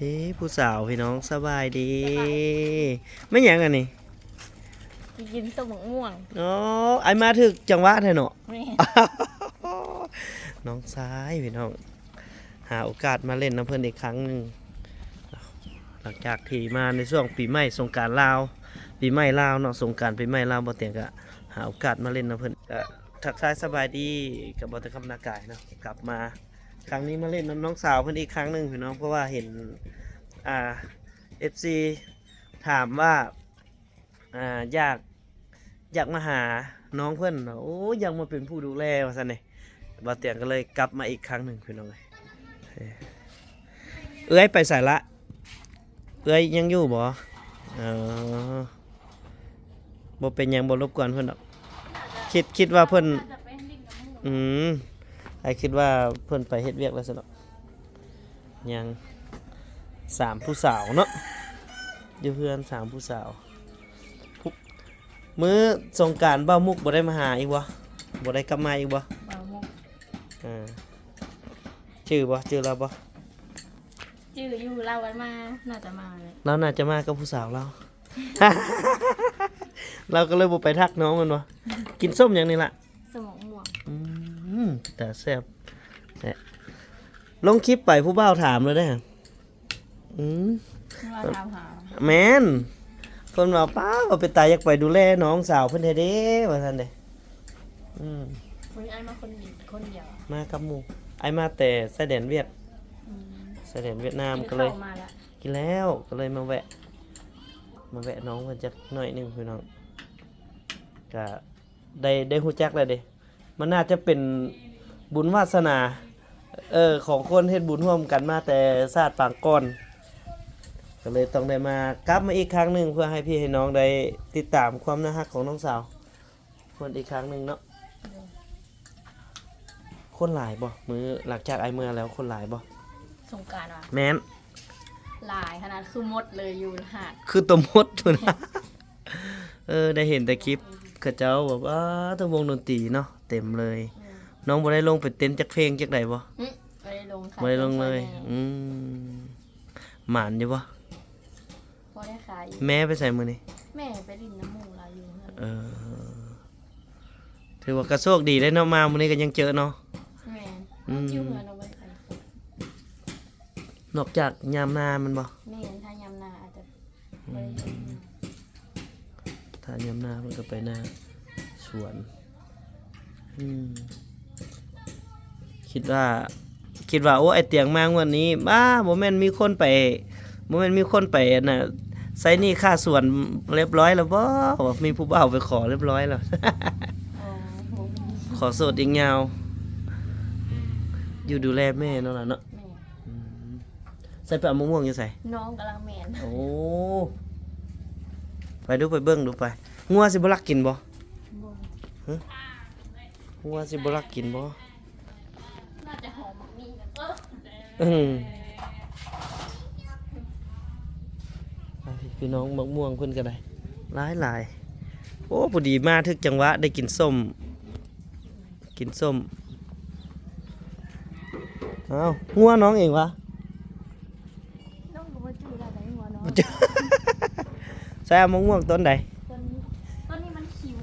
พี่ผู้สาวพี่น้องสบายดีไม่หยังอันนี้กินสมม่วงอ๋อไอมาถึกจังหวะแท้เนาะ แม่ น้องซ้ายพี่น้องหาโอกาสมาเล่นน้ำเพิ่นอีกครั้งหนึ่งหลังจากที่มาในช่วงปีใหม่สงกรานต์ลาวปีใหม่ลาวเนาะสงกรานต์ปีใหม่ลาวบ่เตียงก็หาโอกาสมาเล่นน้ำเพิ่นก็ทักทายสบายดีกับบ่ตะคำนากายเนาะกลับมาครั้งนี้มาเล่นน้ำน้องสาวเพิ่นอีกครั้งหนึ่งพี่น้องเพราะว่าเห็นFC ถามว่าอยากมาหาน้องเพื่อนโอ้อยากมาเป็นผู้ดูแลว่าซั่นนี่บ่าวเตียงก็เลยกลับมาอีกครั้งหนึ่งพี่น้องเอ้ยไปสายละเอ้ยยังอยู่บ่บ่เป็นหยังบ่รบกวนเพิ่นดอกคิดว่าเพิ่นไอ้คิดว่าเพิ่นไปเฮ็ดเวียกแล้วซั่นดอกยัง3ผู้สาวเนาะอยู่เพื่อน3ผู้สาวมื้อสงกรานต์บ่าวมุกบ่ได้มาหาอีกบ่บ่ได้กลับมาอีกบ่บ่าวมุกชื่อเราบ่ชื่ออยู่เรากันมาน่าจะมาเลยเราน่าจะมากับผู้สาวเรา เราก็เลยบ่ไปทักน้องมันบ่กินส้มหยังนี่ล่ะสมม่วงแต่แซ่บเนี่ยลงคลิปไปผู้บ่าวถามเลยได้ว่าถามหาแม่นเพิ่นว่าป้าว่าไปตายอยากไปดูแลน้องสาวเพิ่นเด้ว่าซั่นเด้วันนี้ไอ้มาคนเดียวมากับหมู่ไอ้มาแต่ชายแดนเวียดชายแดนเวียดนามก็เลยกินแล้วก็เลยมาแวะน้องเพิ่นจักหน่อยนึงพี่น้องก็ได้ฮู้จักแล้วเด้มันน่าจะเป็นบุญวาสนาของคนเฮ็ดบุญร่วมกันมาแต่ชาติปางก่อนก็เลยต้องได้มากลับมาอีกครั้งหนึ่งเพื่อให้พี่ให้น้องได้ติดตามความน่ารักของน้องสาวเพิ่นอีกครั้งหนึ่งเนาะคนหลายบ่มื้อหลังจากไอเมื่อแล้วคนหลายบ่สงกรานต์ว่ะแม่นหลายขนาดคือมดเลยอยู่หาดคือตัวมดพุ่นนะได้เห็นแต่คลิปเขาเจ้าแบบว่าทั้งวงดนตรีนาะเต็มเลยน้องบ่ได้ลงไปเต้นจักเพลงจักใดบ่ไม่ได้ลงค่ะบ่ได้ลงเลยหมานอยู่บ่พอได้ขายแม่ไปใส่มื้อนี้แม่ไปดินน้ำมูกเราอยู่ถือว่ากระโชคดีได้เนาะมามื้อนี้ก็ยังเจอเนาะแม่จิ้วเหมือนเอาไว้ไปนอกจากยามนามันบ่แม่ถ้ายามนาอาจจะถ้ายามนามันก็ไปนาสวนคิดว่าโอ้ไอเตียงมางวันนี้บ้าบ่แม่นมีคนไปน่ะไสนี่ค่าสวนเรียบร้อยแล้วบ่ว่ามีผู้บ่าวไปขอเรียบร้อยแล้ว ขอโสดอีกยาวอยู่ดูแลแม่เนาะล่ะเนาะใส่ไปเอามะม่วงอยู่ใส่น้องกำลังแม่นโอ้ไปดูไปเบิ่งดูไปงัวสิบ่รักกินบ่งัวสิบ่รักกินบ่น่าจะหอมมีพี่น้องมะม่วงเพิ่นก็ได้หลายโอ้พอดีมาถึกจังหวะได้กินส้มอ้าวงัวน้องเองวะน้องบ่จื้อได้หัวน้องใส่มะม่วงต้นใดต้นนี้มันคิว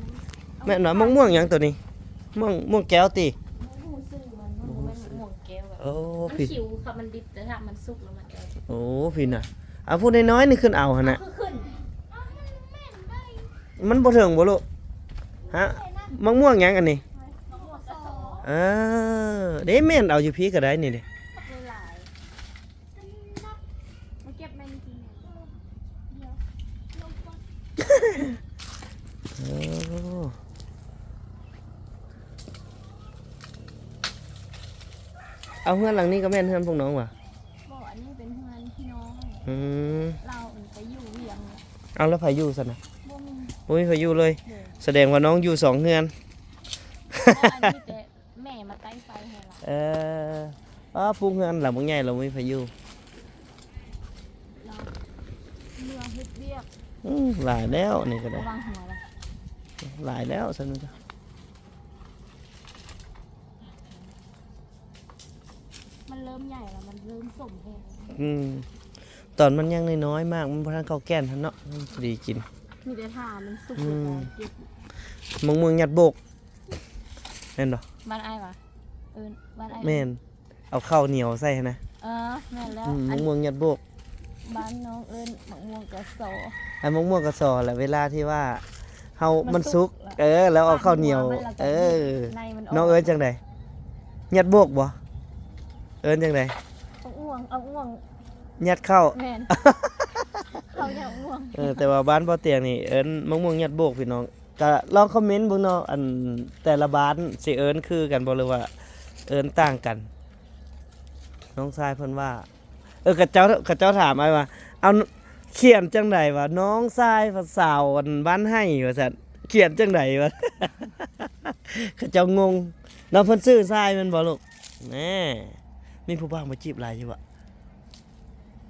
แม่หน่อยมะม่วงหยังตัวนี้ม่วงแก้วติหูซื่อมันม่วงแก้วแบบโอ้พี่คิวค่ะมันดิบแต่ถ้ามันสุกแล้วมันโอ้พี่น่ะเอาพูดน้อยๆนี่ขึ้นเอาหั่นน่ะมันบ่ถึงบ่ลูกฮะมะม่วงหยังอันนี้เด้แม่นเอาอยู่พี่ก็ได้นี่เด้เอาเฮือนหลังนี้ก็แม่นเฮือนพวกน้องว่ะบ่อันนี้เป็นเฮือนพี่น้องเราไปอยู่เวียงเอาแล้วไผอยู่ซั่นน่ะบ่มีไผอยู่เลยแสดงว่าน้องอยู่2เฮือนแม่มาใต้ไฟให้เราปรุงเฮือนหลังบ่ใหญ่เรามีไผอยู่เมืองเฮ็ดเวียกหลายแล้วนี่ก็ได้วางหัวหลายแล้วซั่นจ้ะมันเริ่มใหญ่แล้วมันเริ่มสมแฮง ตอนมันยังน้อยๆมากมันบ่ทันเข้าแก่นหั่นเนาะมันพอดีกิน มีแต่ถามันสุก อื เลย ม เก็บ มะม่วงยัดโบกแม่นบ่ บ้านไอ้ปะบ้านไอ้ แม่นเอาข้าวเหนียวใส่นะ แม่นแล้ว มะม่วงยัดโบก บ้านน้องมะม่วงกระโส ไอ้มะม่วงกระสอแหละเวลาที่ว่าเฮา มั มัน นสุ สุก ก แล้วเอาข้าวเหนียว มันแล้วก็ ในมันออก น้องเอิ้นจังไดยัดโบกบ่เอิ้นจังได เอาง่วง ยัดเข้า แม่น เขาอยากง่วง แต่ว่าบ้านบ่อเตียงนี่เอิ้นมะม่วงยัดโบกพี่น้องก็ลองคอมเมนต์เบิ่งเนาะอันแต่ละบ้านสิเอิ้นคือกันบ่หรือว่าเอิ้นต่างกัน น้องชายเพิ่นว่ากะเจ้าถามไอ้ว่าเอาเขียนจังไดวะน้องชายภาษาวอันบ้านให้ว่าซั่นเขียนจังไดวะ กะเจ้างงน้องเพิ่นซื้อชายแม่นบ่ลูกแหน่มีผู้บ้างมาจีบหลายอยู่บ่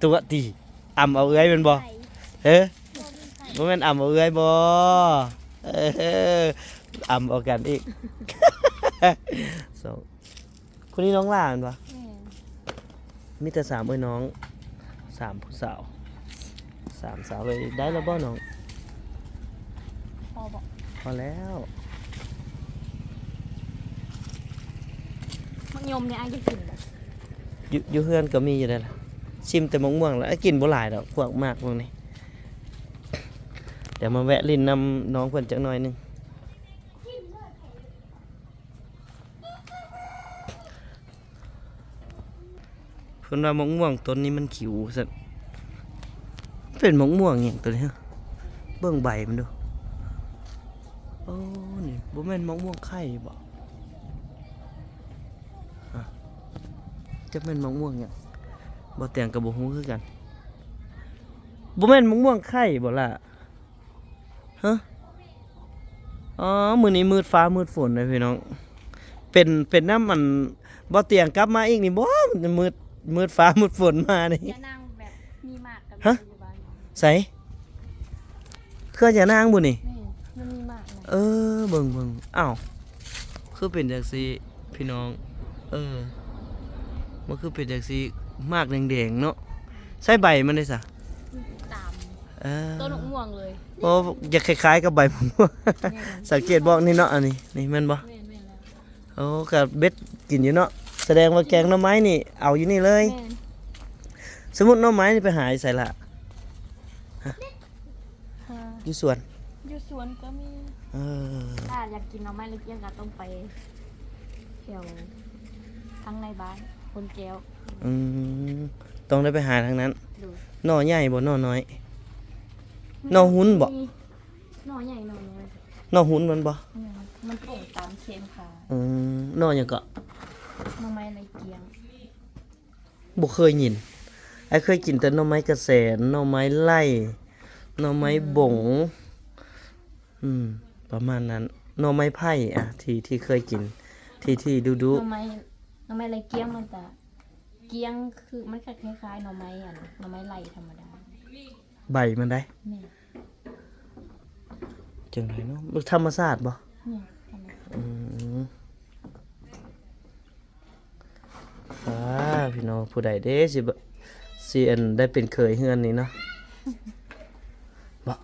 ตัวติอำเอาเอื้อยแม่นบ่ ไข่ เฮ้ บ่มีไข่ บ่แม่นอำเอาเอื้อยบ่อำเอากันอีก so คนนี้น้องหลานปะ แม่น มีแต่3เอ้ยน้อง3ผู้สาว3สาวเลยได้แล้วบ่น้อง พอบอก พอแล้ว มักยมเนี่ยไอ้จะกินแบบ อยู่เฮือนก็มีอยู่ได้ล่ะชิมแต่มะม่วงแล้วกินบ่หลายดอกพวกมากพวกนี้เดี๋ยวมาแวะลิ้นนำน้องเพิ่นจักหน่อยหนึงเพิ่นว่ามะม่วงต้นนี้มันขิวซั่นเป็นมะม่วงหยังตัวนี้ฮะเบิ่งใบมันดูโอ้นี่บ่แม่นมะม่วงไข่บ่อะจะแม่นมะม่วงหยังบ่แต่งกับบ่ฮู้คือกันบ่แม่นมะม่วงไข่บ่ล่ะฮะอ๋อมื้อนี้มืดฟ้ามืดฝนเลยพี่น้องเป็นน้ำมันบ่เตียงกลับมาอีกนี่บ่มันมืดฟ้ามืดฝนมานี่ จะนั่งแบบมีหมากกับ ฮะ อยู่บ้าน ใส่เครื่องจะนางบ่นี่ แม่นมันมีหมากนะ เบิ่งอ้าวคือเป็นจังซี่พี่น้องมันคือเป็นจังซี่มากแดงๆเนาะใส่ใบมันได้ซะ ตาม เออ ต้นม่วงเลย โอ้อยากคล้ายๆกับใบมะม่วง แม่น สังเกตบอกนี่เนาะอันนี้นี่แม่นบ่ แม่นแล้ว โอ้กับเบ็ดกินอยู่เนาะแสดงว่าแกงหน่อไม้นี่เอาอยู่นี่เลย แม่น สมมุติหน่อไม้นี่ไปหาใส่ละ ฮะ อยู่สวน อยู่สวนก็มี เออ ถ้าอยากกินหน่อไม้เล็กๆก็ต้องไปแถวทั้งในบ้านคนแก้ว อืมต้องได้ไปหาทางนั้น ดู หน่อใหญ่บ่หน่อน้อย หน่อหุ้นบ่ หน่อใหญ่หน่อน้อย หน่อหุ้นมันบ่ มันโป่งตามเค็มค่ะ หน่อหยังก็ หน่อไม้ในเกียง บ่เคยกินไอ้เคยกินแต่หน่อไม้กระแสนหน่อไม้ไล่หน่อไม้บงประมาณนั้นหน่อไม้ไผ่อะที่เคยกินที่ดู หน่อไม้ไรเกียงมันแต่เกียงคือมันคล้ายๆหน่อไม้หน่อไม้ไหลธรรมดา ใบมันได้ เนี่ย จังไดเนาะมันธรรมชาติบ่ เนี่ยธรรมดา อืมพี่น้องผู้ใดเด้สิอันได้เป็นเคยเฮือนนี่เนาะ บ่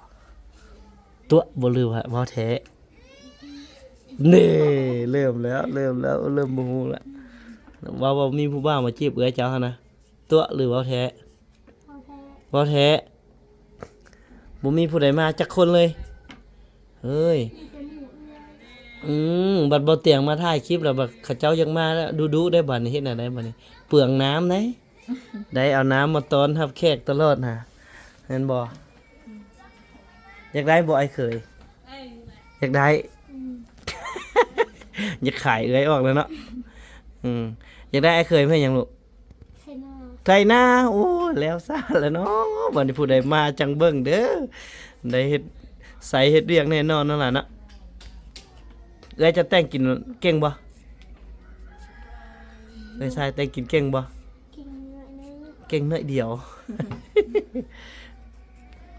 ตัวบ่ลืมฮะบ่แท้นี่เริ่มแล้วเริ่มบ่ฮู้แล้วว่ามีผู้บ่าวมาจีบเอ้ยเจ้าหั่นนะตัวหรือว่าแท้ พ่อแท้ บ่แท้บ่มีผู้ใดมาจักคนเลยเฮ้ยบัดบ่เตียงมาถ่ายคลิปแล้วบัดเขาเจ้ายังมาแล้วดูได้บัดนี้เฮ็ดหน้าได้บัดนี้เปลืองน้ำได้ได้เอาน้ำมาต้อนรับแขกตลอดน่ะเห็นบ่อยากได้บ่ไอ้เคยอยากได้ อยากขายเอ้ยออกแล้วเนาะอยากได้ไอ้เคยเพื่อหยังลูก ให้หน้า ไทยนาโอ้แล้วซะแล้วเนาะบัดนี้ผู้ใดมาจังเบิ่งเด้อได้เฮ็ดใส่เฮ็ดเวียกแน่นอนนั่นล่ะเนาะเอ้ยจะแต่งกินเก่งบ่เอ้ยชายแต่งกินเก่งบ่ กินเนื้อเนื้อ เก่งน้อยเดียว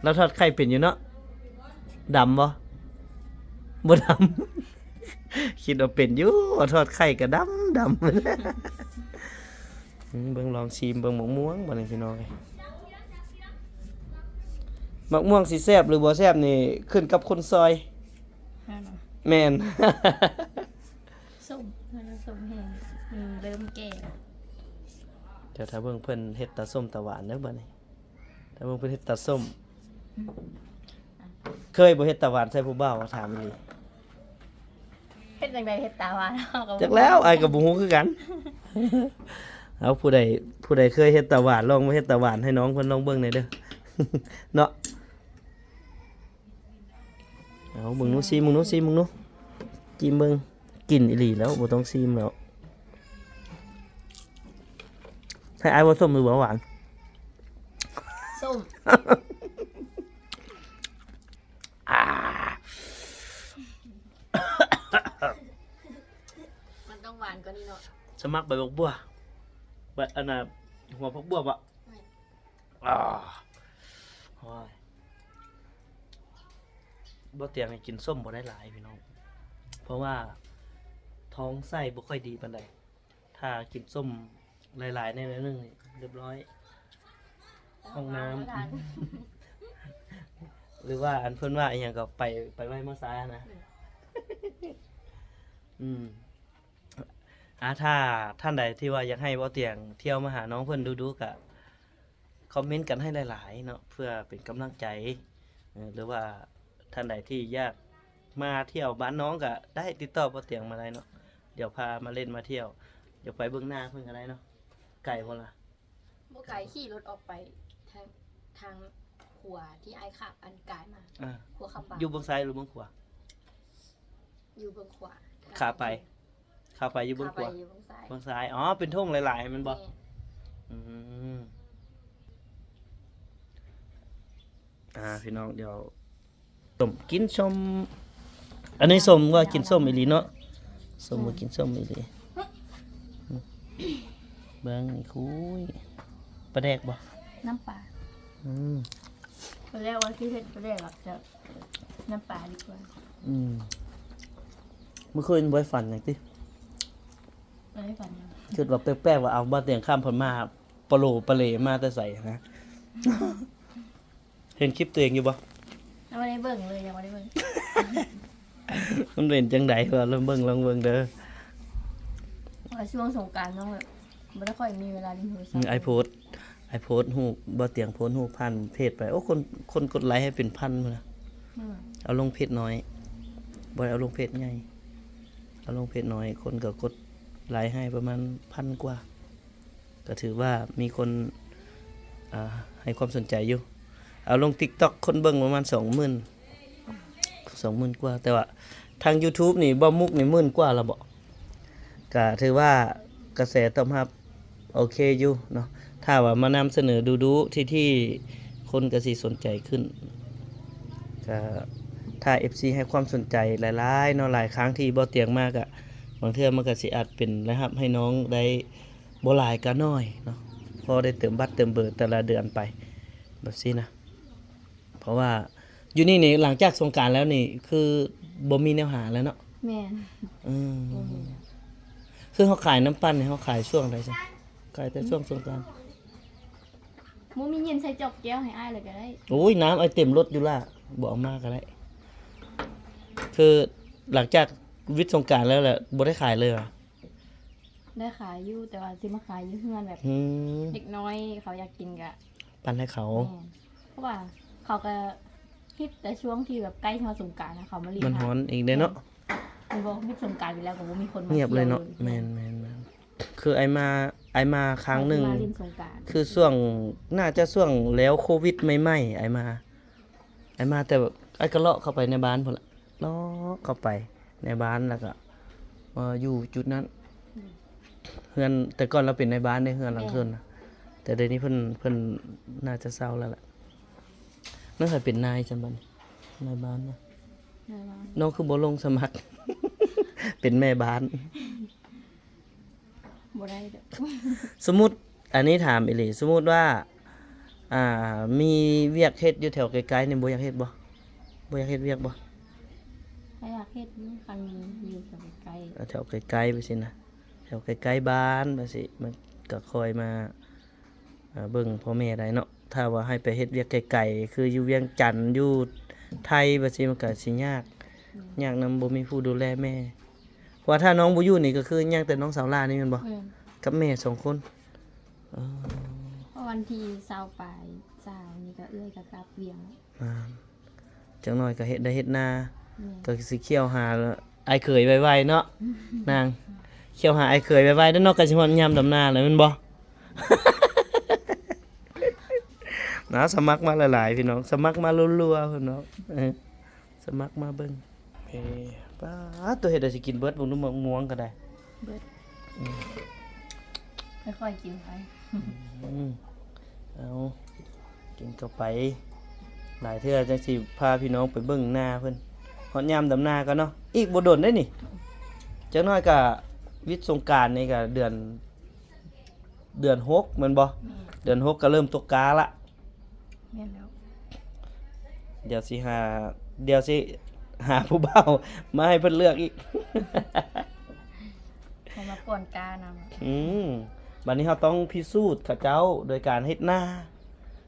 เราทอดไข่เป็นอยู่เนาะดำบ่บ่ดำ คิดว่าเป็นอยู่ว่าทอดไข่ก็ดำ เบิ่งลองชิมเบิ่งหมกม่วงบ่นี่พี่น้องเอ้ย มักม่วงสิแซ่บหรือบ่แซ่บนี่ขึ้นกับคนซอย นั่นน่ะ แม่น ส้มมันส้มแห้งเริ่มแก่ เดี๋ยวถ้าเบิ่งเพิ่นเฮ็ดตาส้มตาหวานเด้อบัดนี้ถ้าเบิ่งเพิ่นเฮ็ดตาส้ม เคยบ่เฮ็ดตาหวานใส่ผู้บ่าวว่าถามอีหลี เฮ็ดจังไดเฮ็ดตาหวานเฮาก็บ่ จักแล้วอ้ายก็บ่ฮู้คือกัน เอาผู้ใดเคยเฮ็ดตาหวานลองมาเฮ็ดตาหวานให้น้องเพิ่นลองเบิ่งหน่อยเด้อ เนาะเอาเบิ่งหนูซิมึงหนูซิมึงหนูจิ้มเบิ่งกินอีหลีแล้วบ่ต้องซิมแล้วให้อ้ายว่าส้มหรือว่าหวาน ส้ม มันต้องหวานกว่านี้เนาะ สมัครใบบักบัวใบอันน่ะหัวผักบัวบ่อ่าโอ้ยบ่เตรียมให้กินส้มบ่ได้หลายพี่น้องเพราะว่าท้องไส้บ่ค่อยดีปานใดถ้ากินส้มหลายๆในนิดนึงนี่เรียบร้อย ห้องน้ำ หรือว่าอันเพิ่นว่าอีหยังก็ไปไว้มาซ้ายนะ อืมถ้าท่านใดที่ว่าอยากให้บ่เตียงเที่ยวมาหาน้องเพิ่นดูๆก็คอมเมนต์กันให้หลายๆเนาะเพื่อเป็นกำลังใจหรือว่าท่านใดที่อยากมาเที่ยวบ้านน้องก็ได้ติดต่อบ่เตียงมาได้เนาะเดี๋ยวพามาเล่นมาเที่ยวเดี๋ยวไปเบิ่งหน้าเพิ่นก็ได้เนาะไกลบ่ล่ะ บ่ไกลขี่รถออกไปทางขัวที่ไอ้ขับอันกายมา อ่า ขัวขับปา อยู่เบิ่งซ้ายหรือเบิ่งขวา อยู่เบื้องขวา ขาไปอยู่เบิ่งขวา อยู่เบื้องซ้าย เบิ่งซ้ายอ๋อเป็นทุ่งหลายๆแมันบ่ แม่ อืมพี่น้องเดี๋ยวต้มกินส้มอันนี้ส้มว่ากินส้มอีหลีเนาะส้มว่ากินส้มอีหลีเบิ่งนี่คุยปลาแดกบ่ น้ำปลา อืม ตอนแรกว่าที่เฮ็ดตอนแรกอะจะน้ำปลาดีกว่า อืมเมื่อคืนบ่ได้ฝันหยังติ ไม่ได้ฝันยัง คิดว่าแปลกๆว่าเอาบ้านเตียงข้ามเพิ่นมาปลาโหลปลาเหลมาแต่ใส่นะ เห็นคลิปตัวเองอยู่บ่ ยังไม่ได้เบิ่งเลยยังไม่ได้เบิ่ง มันเป็นจังไดว่าลองเบิ่งเด้อ ว่าช่วงสงกรานต์น้องแบบไม่ได้ค่อยมีเวลาเล่นโทรศัพท์ ไอโพสต์รูปบ่เตียงโพสต์รูปพันเพจไปโอ้คนกดไลค์ให้เป็นพันพุ่นน่ะ อืม เอาลงเพจน้อยบ่ได้เอาลงเพจใหญ่เอาลงเพจน้อยคนก็กดไลค์ให้ประมาณ1,000กว่าก็ถือว่ามีคนให้ความสนใจอยู่เอาลง TikTok คนเบิ่งประมาณ 20,000 กว่าแต่ว่าทาง YouTube นี่บ่มุกนี่10,000กว่าแล้วบ่ก็ถือว่ากระแสตอบรับโอเคอยู่เนาะถ้าว่ามานำเสนอดูที่คนก็สิสนใจขึ้นก็ถ้า FC ให้ความสนใจหลายๆเนาะหลายครั้งที่บ่เตียงมากอะบางเทื่อมันก็สิอาจเป็นนะครับให้น้องได้บ่หลายก็น้อยเนาะพอได้เติมบัตรเติมเบอร์แต่ละเดือนไปแบบนี้นะเพราะว่าอยู่นี่หลังจากสงกรานต์แล้วนี่คือบ่มีแนวหาแล้วเนาะ แม่น อืม บ่มี คือเขาขายน้ำปั้นเนี่ยเขาขายช่วงอะไรจ้ะขายแต่ช่วงสงกรานต์ บ่มีเงินใส่จอกแก้วให้อ้ายเลยก็ได้ โอ้ยน้ำไอเต็มรถอยู่ล่ะบอกเอามากก็ได้คือหลังจากวิทย์สงกรานต์แล้วแหละบ่ได้ขายเลยเหรอ ได้ขายอยู่แต่ว่าสิมาขายอยู่เฮือนแบบ อืม เด็กน้อยเขาอยากกินก็ ปั้นให้เขา แม่นเพราะว่าเขาก็ฮิตแต่ช่วงที่แบบใกล้เทศสงกรานต์นะเขามาเรียน มันฮ้อนอีกเด้เนาะ มันบอกฮิตสงกรานต์ไปแล้วก็บ่มีคนมา เงียบเลยเนาะ ที่ว แม่นคือไอมาครั้งหนึ่ง มาเล่นสงกรานต์ คือช่วงน่าจะช่วงแล้วโควิดใหม่ๆไอมาแต่แบบไอก็เลาะเข้าไปในบ้านพุ่นละเลาะเข้าไปในบ้านแล้วก็อยู่จุดนั้นเฮือนแต่ก่อนเราเป็นในบ้านในเฮือนหลังเฮือนนะแต่เดี๋ยวนี้เพิ่นน่าจะเศร้าแล้วล่ะนั่นเคยเป็นนายจังบัดนี้นายบ้านนะ ได้บ้าง น้องคือบ่ลงสมัคร เป็นแม่บ้าน บ่ได้เด้อ สมมุติอันนี้ถามอีหลีสมมุติว่ามีเวียกเฮ็ดอยู่แถวไกลๆนี่บ่อยากเฮ็ดบ่อยากเฮ็ดเวียกบ่ ถ้าอยากเฮ็ดมันคันมีอยู่กับใกล้ เอาแถวไกลๆไปสินะแถวไกลๆบ้านไปสิมันก็คอยมาเบิ่งพ่อแม่ได้เนาะ ถ้าว่าให้ไปเฮ็ดเวียกไกลๆคืออยู่เวียงจันทน์อยู่ไทยบัดนี้มันก็สิยากยากนำบ่มีผู้ดูแลแม่เพราะว่าถ้าน้องบ่อยู่นี่ก็คือยากแต่น้องสาวหลานนี่แม่นบ่ แม่น กับแม่สองคนเออ เพราะวันที่20ปลาย20นี่ก็เอื้อยก็กลับเวียง อ่าจังน้อยก็เฮ็ดได้เฮ็ดนา แม่น ก็สิเคี่ยวหาไอ้ายเขยไวๆเนาะนางเคี่ยวหาไอ้ายเขยไวๆเด้อเนาะก็สิฮอดยามดำนาแล้วแม่นบ่ นะสมัครมาหลายๆพี่น้องสมัครมารัวๆพี่น้องสมัครมาเบิ่งเฮ้ป้าตัวเฮ็ดได้สิกินเบิดบ่รู้มะม่วงก็ได้ เบิดค่อยๆกินไป เอากินเข้าไปหลายเทื่อจังสิพาพี่น้องไปเบิ่งหน้าเพิ่นฮอดยามดำนาก็เนาะอีกบ่โดนได้นี่จักหน่อยก็วิทย์สงกรานต์นี่ก็เดือน6แม่นบ่ แม่น เดือน6ก็เริ่มตกกาละ แม่นแล้ว เดี๋ยวสิหาผู้เบ่าวมาให้เพิ่นเลือกอีก เขามาป่วนกานำ อืมบัดนี้เราต้องพิสูจน์เขาเจ้าโดยการเฮ็ดนา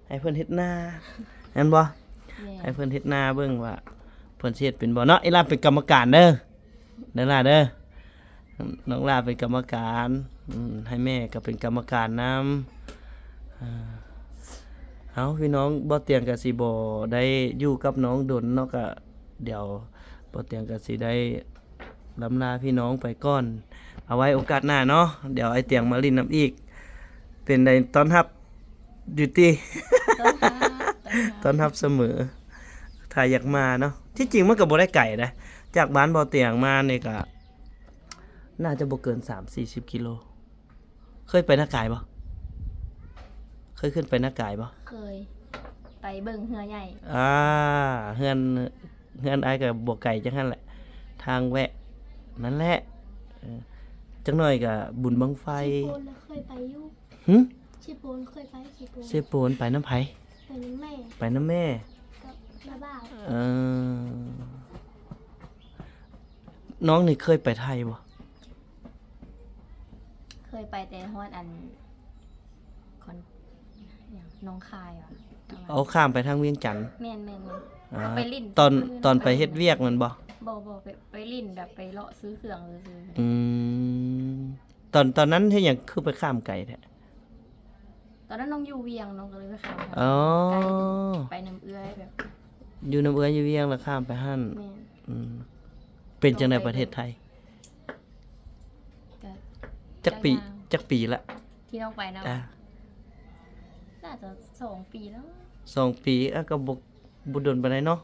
ให้เพิ่นเฮ็ดนาแม่นบ่ แม่ ให้เพิ่นเฮ็ดนาเบิ่งว่าเพิ่นสิเฮ็ดเป็นบ่เนาะอีหลาเป็นกรรมการเด้อล่ะเด้อน้องลาเป็นกรรมการให้แม่ก็เป็นกรรมการนำเอาพี่น้องบ่เตียงก็สิบ่ได้อยู่กับน้องดนเนาะก็เดี๋ยวบ่เตียงก็สิได้ลำลาพี่น้องไปก่อน เอาไว้โอกาสหน้าเนาะเดี๋ยวไอ้เตียงมาลินน้ำอีก เป็นในต้อนรับดิวตี้ ต้อนรับเสมอ ถ้าอยากมาเนาะที่จริงมันก็บ่ได้ไกลนะจากบ้านบ่อเตียงมานี่ก็น่าจะบ่เกิน 3-40 กิโลเคยไปหน้ากายบ่เคยขึ้นไปหน้ากายบ่ เคยไปเบิ่งเฮือใหญ่ เฮือนอ้ายก็บ่ไกลจังซั่นแหละ ทางแวะนั่นแหละจังหน่อยก็บุญบังไฟ ชิโปนแล้วเคยไปอยู่ หึ ชิโปนเคยไปชิโปน เซโปนไปน้ำไผ ไปน้ำแม่ ไปน้ำแม่ กับน้าบ่าว เออน้องนี่เคยไปไทยบ่ เคยไปแต่ฮอดอันคอนอย่างหน้องคายว่ะประมาณ เอาข้ามไปทางเวียงจันทน์ แม่นๆ อ่า เอาไปลิ้น ตอนไปเฮ็ดเวียกมันบ่ บ่ไปลิ้นแบบไปเลาะซื้อเครื่องซื้อ อืมตอนนั้นเฮ็ดหยังคือไปข้ามไกลแท้ ตอนนั้นน้องอยู่เวียงน้องก็เลยไปข้ามทาง อ๋อ ไกลไปน้ำเอื้อยแบบ อยู่น้ำเอื้อยอยู่เวียงแล้วข้ามไปหั่น แม่น อืมเป็นจังไดประเทศไทย ก็ จักปีละ ที่น้องไปนะ อ่ะ น่าจะ2 ปีแล้ว 2 ปีก็บ่โดนปานใดเนาะ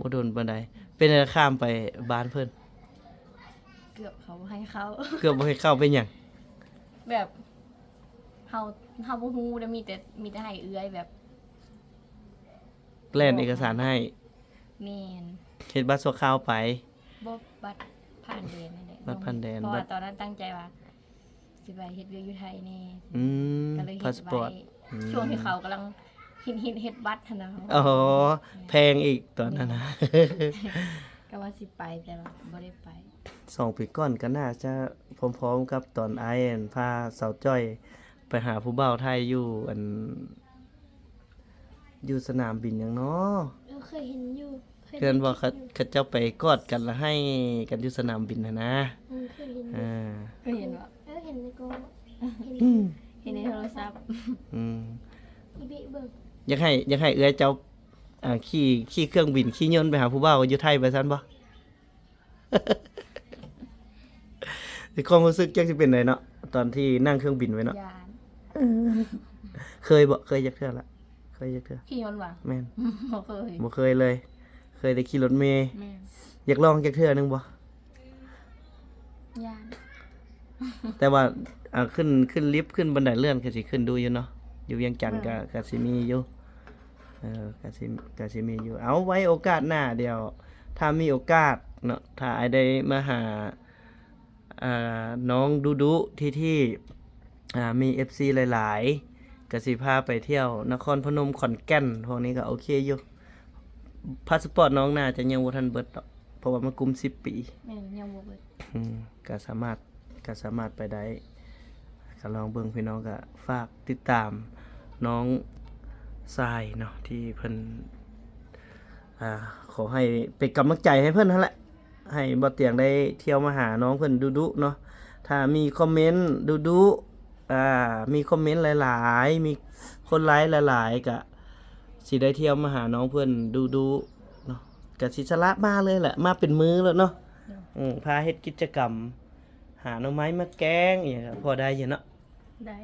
บ่โดนปานใดเป็นอะไรข้ามไปบ้านเพิ่น เกือบเขาให้เขา เกือบบ่ให้เข้าเป็นหยัง แบบเฮาบ่ฮู้แล้วมีแต่ให้เอื้อยแบบ แล่นเอกสารให้ แม่น เฮ็ดบัตรชั่วคราวไป บ่บัตรผ่านแดนนั่นแหละ บัตรผ่านแดน เพราะ บั ว่า ตร ตอนนั้นตั้งใจว่าสิไปเฮ็ดเวียกอยู่ไทยแน่ อืม ก็เลย พา เฮ็ด สปอ ไว้ ร์ต ช่วงที่เขากำลังเฮ็ดบัตรหั่นนะ อ๋อแพงอีกตอนนั้นนะ ก็ว่าสิไปแต่ว่าบ่ได้ไป 2 ปีก่อนก็น่าจะพร้อมๆกับตอนอ้ายอั่นพาสาวจ้อย ไปหาผู้บ่าวไทยอยู่สนามบินหยังเนาะ เคยเห็นอยู่เคย เพื่อนว่า ได้ เขาเจ้าไปกอดกันแล้วให้กันอยู่สนามบินนะ เคยเห็นอยู่ อ่า ก็เห็นว่า เห็นในโกเห็น อืม เห็นในโทรศัพท์ อืม อีเบะเบิก อยากให้เอื้อยเจ้าขี่เครื่องบินขี่ยนต์ไปหาผู้บ่าวอยู่ไทยไปซั่นบ่ สิความรู้สึกจักสิเป็นไดเนาะตอนที่นั่งเครื่องบินไว้เนาะ ยาน เคยบ่เคยจักเทื่อละเคยจักเทื่อ ขี่ยนต์ว่ะ แม่น บ่เคย บ่เคยเลย เคยแต่ขี่รถเมล์ แม่น อยากลองจักเทื่อนึงบ่ ยาน แต่ว่าขึ้นลิฟต์ขึ้นบันไดเลื่อนก็สิขึ้นดูอยู่เนาะอยู่เวียงจันทน์ก็สิมีอยู่ก็สิมีอยู่เอาไว้โอกาสหน้าเดี๋ยว ถ้ามีโอกาสเนาะถ้าไอ้ได้มาหาน้องดุที่มี FC หลายๆก็สิพาไปเที่ยวนครพนมขอนแก่นพวกนี้ก็โอเคอยู่พาสปอร์ตน้องน่าจะยังบ่ทันเบิดดอกเพราะว่ามันกุม10 ปี แม่นยังบ่เบิด ก็สามารถไปได้ก็ลองเบิ่งพี่น้องก็ฝากติดตามน้อง ทรายเนาะที่เพิ่นขอให้เป็นกำลังใจให้เพิ่นนั่นแหละให้บ่เตียงได้เที่ยวมาหาน้องเพิ่นดุๆเนาะถ้ามีคอมเมนต์ดุๆมีคอมเมนต์หลายๆมีคนไลค์หลายๆก็สิได้เที่ยวมาหาน้องเพิ่นดุๆเนาะก็สิสละมาเลยแหละมาเป็นมื้อแล้วเนาะพาเฮ็ดกิจกรรมหาหน่อไม้มาแกงอีหยังก็พอได้อยู่เนาะ ได้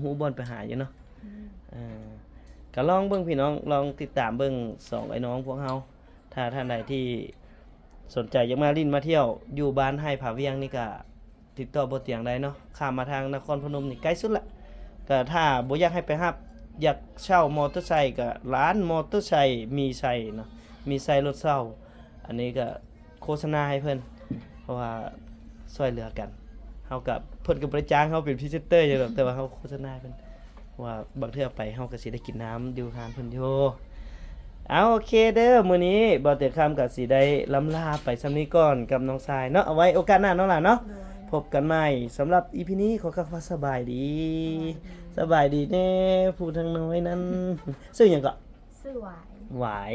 ฮู้บ่อนไปหาอยู่เนาะก็ลองเบิ่งพี่น้องลองติดตามเบิ่ง2ไอ้น้องพวกเฮาถ้าท่านใดที่สนใจอยากมาลิ้นมาเที่ยวอยู่บ้านให้ผาเวียงนี่ก็ติดต่อบ่เตียงได้เนาะข้ามมาทางนครพนมนี่ใกล้สุดละก็ถ้าบ่อยากให้ไปรับอยากเช่ามอเตอร์ไซค์ก็ร้านมอเตอร์ไซค์มีไซค์เนาะมีไซค์รถเช่าอันนี้ก็โฆษณาให้เพิ่นเพราะว่าช่วยเหลือกันเฮากับเพิ่นก็บ่ได้จ้างเฮาเป็นพรีเซนเตอร์อยู่ดอกแต่ว่าเฮาโฆษณาเพิ่นว่าบางเทื่อไปเฮาก็สิได้กินน้ำอยู่ทานเพิ่นอยู่เอาโอเคเด้อมื้อนี้บ่เตียคำก็สิได้ลำลาไปส่ำนี้ก่อนกับน้องทรายเนาะเอาไว้โอกาสหน้าเนาะล่ะเนาะ โดย พบกันใหม่สำหรับ EP นี้ขอกล่าวสบายดี สบายดีแน่ผู้ทางน้อยนั้น ซื้อหยังก็ ซื้อหวาย หวาย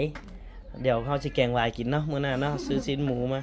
เดี๋ยวเขาสิแกงหวายกินเนาะมื้อหน้าเนาะซื้อซีนหมูมา